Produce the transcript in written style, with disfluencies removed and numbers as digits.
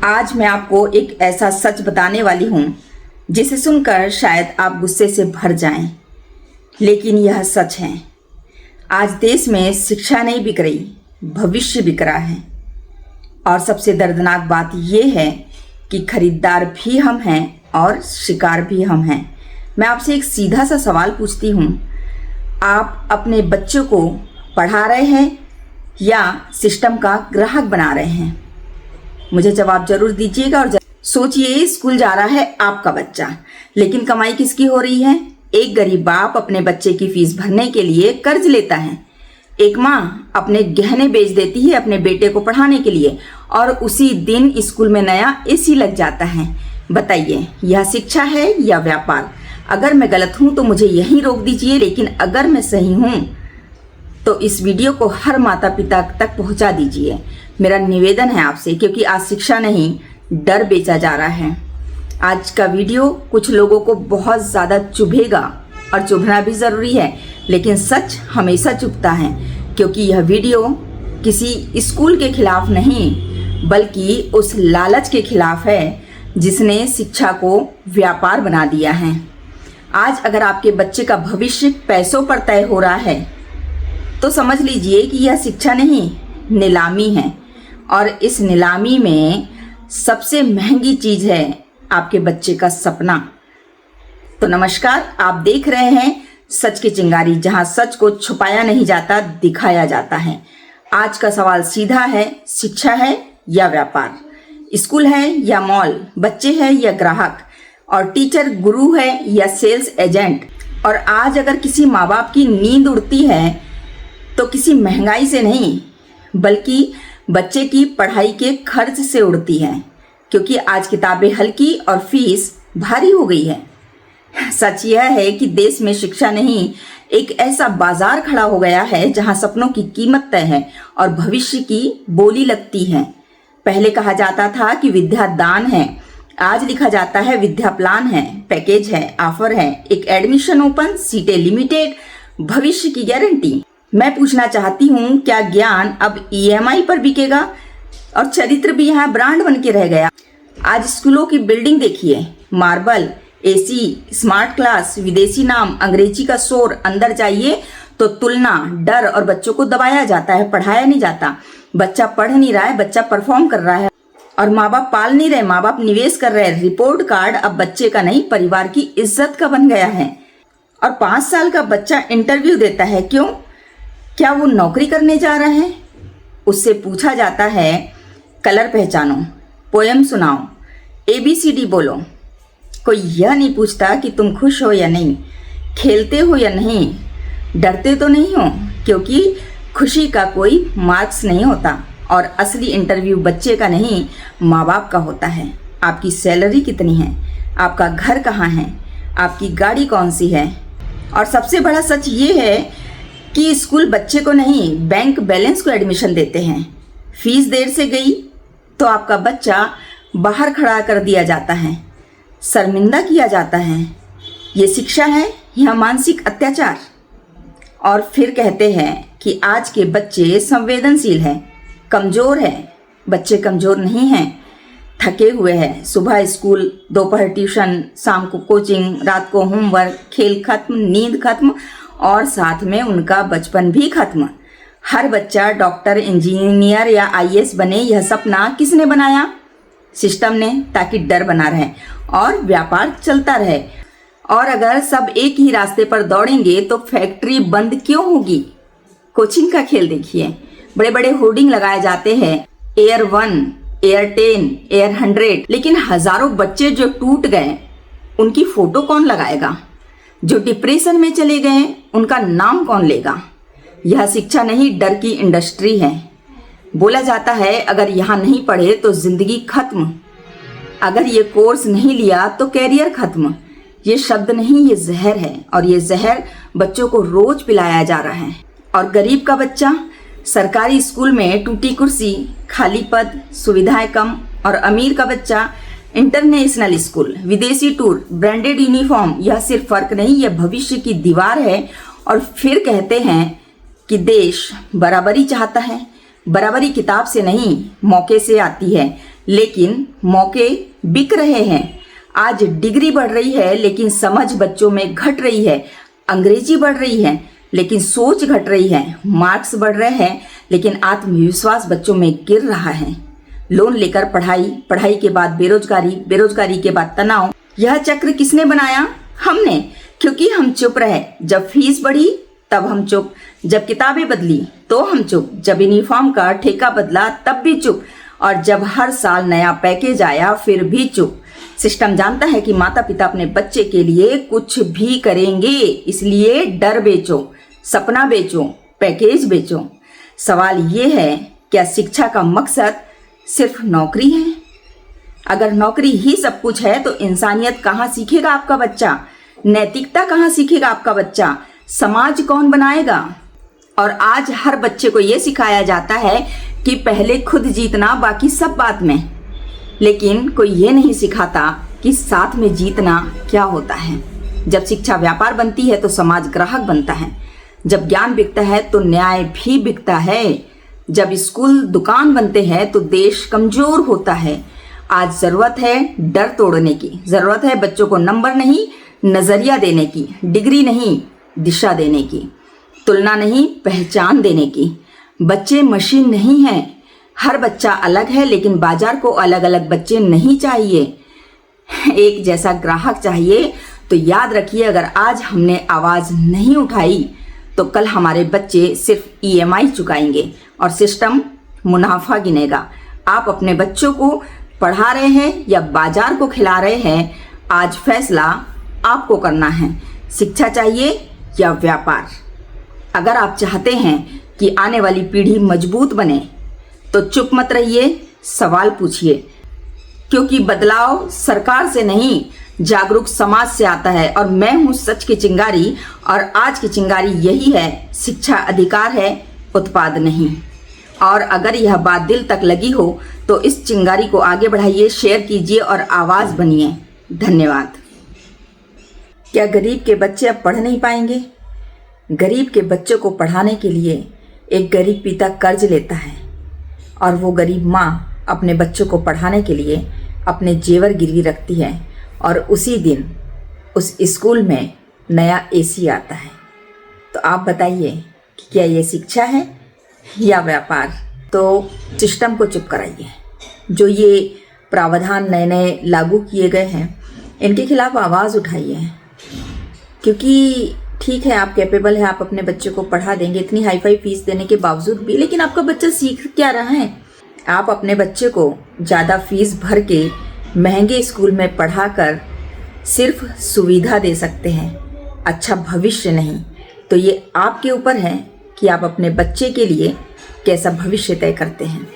आज मैं आपको एक ऐसा सच बताने वाली हूँ जिसे सुनकर शायद आप गुस्से से भर जाएं, लेकिन यह सच है। आज देश में शिक्षा नहीं बिक रही, भविष्य बिक रहा है। और सबसे दर्दनाक बात यह है कि खरीदार भी हम हैं और शिकार भी हम हैं। मैं आपसे एक सीधा सा सवाल पूछती हूँ, आप अपने बच्चों को पढ़ा रहे हैं या सिस्टम का ग्राहक बना रहे हैं? मुझे जवाब जरूर दीजिएगा। और सोचिए, स्कूल जा रहा है आपका बच्चा, लेकिन कमाई किसकी हो रही है? एक गरीब बाप अपने बच्चे की फीस भरने के लिए कर्ज लेता है। एक माँ अपने गहने बेच देती है अपने बेटे को पढ़ाने के लिए, और उसी दिन स्कूल में नया एसी लग जाता है। बताइए, यह शिक्षा है या व्यापार? अगर मैं गलत हूं तो मुझे यहीं रोक दीजिए, लेकिन अगर मैं सही हूं तो इस वीडियो को हर माता पिता तक पहुंचा दीजिए। मेरा निवेदन है आपसे, क्योंकि आज शिक्षा नहीं, डर बेचा जा रहा है। आज का वीडियो कुछ लोगों को बहुत ज़्यादा चुभेगा, और चुभना भी ज़रूरी है, लेकिन सच हमेशा चुभता है। क्योंकि यह वीडियो किसी स्कूल के खिलाफ नहीं, बल्कि उस लालच के खिलाफ है जिसने शिक्षा को व्यापार बना दिया है। आज अगर आपके बच्चे का भविष्य पैसों पर तय हो रहा है तो समझ लीजिए कि यह शिक्षा नहीं, नीलामी है। और इस नीलामी में सबसे महंगी चीज है आपके बच्चे का सपना। तो नमस्कार, आप देख रहे हैं सच की चिंगारी, जहां सच को छुपाया नहीं जाता, दिखाया जाता है। आज का सवाल सीधा है, शिक्षा है या व्यापार? स्कूल है या मॉल? बच्चे हैं या ग्राहक? और टीचर गुरु है या सेल्स एजेंट? और आज अगर किसी माँ बाप की नींद उड़ती है तो किसी महंगाई से नहीं, बल्कि बच्चे की पढ़ाई के खर्च से उड़ती है। क्योंकि आज किताबें हल्की और फीस भारी हो गई है। सच यह है कि देश में शिक्षा नहीं, एक ऐसा बाजार खड़ा हो गया है जहां सपनों की कीमत तय है और भविष्य की बोली लगती है। पहले कहा जाता था कि विद्या दान है, आज लिखा जाता है विद्या प्लान है, पैकेज है, ऑफर है, एक एडमिशन ओपन, सीटें लिमिटेड, भविष्य की गारंटी। मैं पूछना चाहती हूँ, क्या ज्ञान अब EMI पर बिकेगा? और चरित्र भी यहाँ ब्रांड बन के रह गया। आज स्कूलों की बिल्डिंग देखिए, मार्बल, AC, स्मार्ट क्लास, विदेशी नाम, अंग्रेजी का शोर। अंदर जाइए तो तुलना, डर और बच्चों को दबाया जाता है, पढ़ाया नहीं जाता। बच्चा पढ़ नहीं रहा है, बच्चा परफॉर्म कर रहा है। और माँ बाप पाल नहीं रहे, माँ बाप निवेश कर रहे हैं। रिपोर्ट कार्ड अब बच्चे का नहीं, परिवार की इज्जत का बन गया है। और 5 साल का बच्चा इंटरव्यू देता है, क्यों? क्या वो नौकरी करने जा रहा है? उससे पूछा जाता है, कलर पहचानो, पोएम सुनाओ, ABCD बोलो। कोई यह नहीं पूछता कि तुम खुश हो या नहीं, खेलते हो या नहीं, डरते तो नहीं हो, क्योंकि खुशी का कोई मार्क्स नहीं होता। और असली इंटरव्यू बच्चे का नहीं, माँ बाप का होता है। आपकी सैलरी कितनी है? आपका घर कहाँ है? आपकी गाड़ी कौन सी है? और सबसे बड़ा सच ये है कि स्कूल बच्चे को नहीं, बैंक बैलेंस को एडमिशन देते हैं। फीस देर से गई तो आपका बच्चा बाहर खड़ा कर दिया जाता है, शर्मिंदा किया जाता है। ये शिक्षा है या मानसिक अत्याचार? और फिर कहते हैं कि आज के बच्चे संवेदनशील हैं, कमज़ोर हैं। बच्चे कमज़ोर नहीं हैं, थके हुए हैं। सुबह स्कूल, दोपहर ट्यूशन, शाम को कोचिंग, रात को होमवर्क, खेल खत्म, नींद खत्म, और साथ में उनका बचपन भी खत्म। हर बच्चा डॉक्टर, इंजीनियर या IAS बने, यह सपना किसने बनाया? सिस्टम ने, ताकि डर बना रहे और व्यापार चलता रहे। और अगर सब एक ही रास्ते पर दौड़ेंगे तो फैक्ट्री बंद क्यों होगी? कोचिंग का खेल देखिए, बड़े बड़े होर्डिंग लगाए जाते हैं, Air 1, Air 10, Air 100, लेकिन हजारों बच्चे जो टूट गए उनकी फोटो कौन लगाएगा? जो डिप्रेशन में चले गए उनका नाम कौन लेगा? यह शिक्षा नहीं, डर की इंडस्ट्री है। बोला जाता है, अगर यहाँ नहीं पढ़े तो जिंदगी खत्म, अगर ये कोर्स नहीं लिया तो कैरियर खत्म। ये शब्द नहीं, ये जहर है। और ये जहर बच्चों को रोज पिलाया जा रहा है। और गरीब का बच्चा सरकारी स्कूल में टूटी कुर्सी, खाली पद, सुविधाएं कम। और अमीर का बच्चा इंटरनेशनल स्कूल, विदेशी टूर, ब्रांडेड यूनिफॉर्म। यह सिर्फ फर्क नहीं, यह भविष्य की दीवार है। और फिर कहते हैं कि देश बराबरी चाहता है। बराबरी किताब से नहीं, मौके से आती है। लेकिन मौके बिक रहे हैं। आज डिग्री बढ़ रही है लेकिन समझ बच्चों में घट रही है। अंग्रेजी बढ़ रही है लेकिन सोच घट रही है। मार्क्स बढ़ रहे हैं लेकिन आत्मविश्वास बच्चों में गिर रहा है। लोन लेकर पढ़ाई, पढ़ाई के बाद बेरोजगारी, बेरोजगारी के बाद तनाव। यह चक्र किसने बनाया? हमने, क्योंकि हम चुप रहे। जब फीस बढ़ी तब हम चुप, जब किताबें बदली तो हम चुप, जब यूनिफॉर्म का ठेका बदला तब भी चुप, और जब हर साल नया पैकेज आया फिर भी चुप। सिस्टम जानता है कि माता पिता अपने बच्चे के लिए कुछ भी करेंगे, इसलिए डर बेचो, सपना बेचो, पैकेज बेचो। सवाल ये है, क्या शिक्षा का मकसद सिर्फ नौकरी है? अगर नौकरी ही सब कुछ है तो इंसानियत कहाँ सीखेगा आपका बच्चा? नैतिकता कहाँ सीखेगा आपका बच्चा? समाज कौन बनाएगा? और आज हर बच्चे को ये सिखाया जाता है कि पहले खुद जीतना, बाकी सब बाद में। लेकिन कोई ये नहीं सिखाता कि साथ में जीतना क्या होता है। जब शिक्षा व्यापार बनती है तो समाज ग्राहक बनता है। जब ज्ञान बिकता है तो न्याय भी बिकता है। जब स्कूल दुकान बनते हैं तो देश कमजोर होता है। आज जरूरत है डर तोड़ने की, जरूरत है बच्चों को नंबर नहीं नजरिया देने की, डिग्री नहीं दिशा देने की, तुलना नहीं पहचान देने की। बच्चे मशीन नहीं हैं, हर बच्चा अलग है, लेकिन बाजार को अलग अलग बच्चे नहीं चाहिए, एक जैसा ग्राहक चाहिए। तो याद रखिए, अगर आज हमने आवाज नहीं उठाई तो कल हमारे बच्चे सिर्फ EMI चुकाएंगे और सिस्टम मुनाफा गिनेगा। आप अपने बच्चों को पढ़ा रहे हैं या बाजार को खिला रहे हैं, आज फैसला आपको करना है। शिक्षा चाहिए या व्यापार? अगर आप चाहते हैं कि आने वाली पीढ़ी मजबूत बने तो चुप मत रहिए, सवाल पूछिए, क्योंकि बदलाव सरकार से नहीं जागरूक समाज से आता है। और मैं हूं सच की चिंगारी, और आज की चिंगारी यही है, शिक्षा अधिकार है, उत्पाद नहीं। और अगर यह बात दिल तक लगी हो तो इस चिंगारी को आगे बढ़ाइए, शेयर कीजिए और आवाज बनिए। धन्यवाद। क्या गरीब के बच्चे अब पढ़ नहीं पाएंगे? गरीब के बच्चों को पढ़ाने के लिए एक गरीब पिता कर्ज लेता है और वो गरीब माँ अपने बच्चों को पढ़ाने के लिए अपने जेवर गिरवी रखती है, और उसी दिन उस स्कूल में नया AC आता है। तो आप बताइए कि क्या ये शिक्षा है या व्यापार? तो सिस्टम को चुप कराइए। जो ये प्रावधान नए नए लागू किए गए हैं, इनके खिलाफ आवाज़ उठाइए, क्योंकि ठीक है आप कैपेबल है, आप अपने बच्चे को पढ़ा देंगे इतनी हाई फाई फीस देने के बावजूद भी, लेकिन आपका बच्चा सीख क्या रहा है? आप अपने बच्चे को ज़्यादा फीस भर के महंगे स्कूल में पढ़ाकर सिर्फ सुविधा दे सकते हैं, अच्छा भविष्य नहीं। तो ये आपके ऊपर है कि आप अपने बच्चे के लिए कैसा भविष्य तय करते हैं।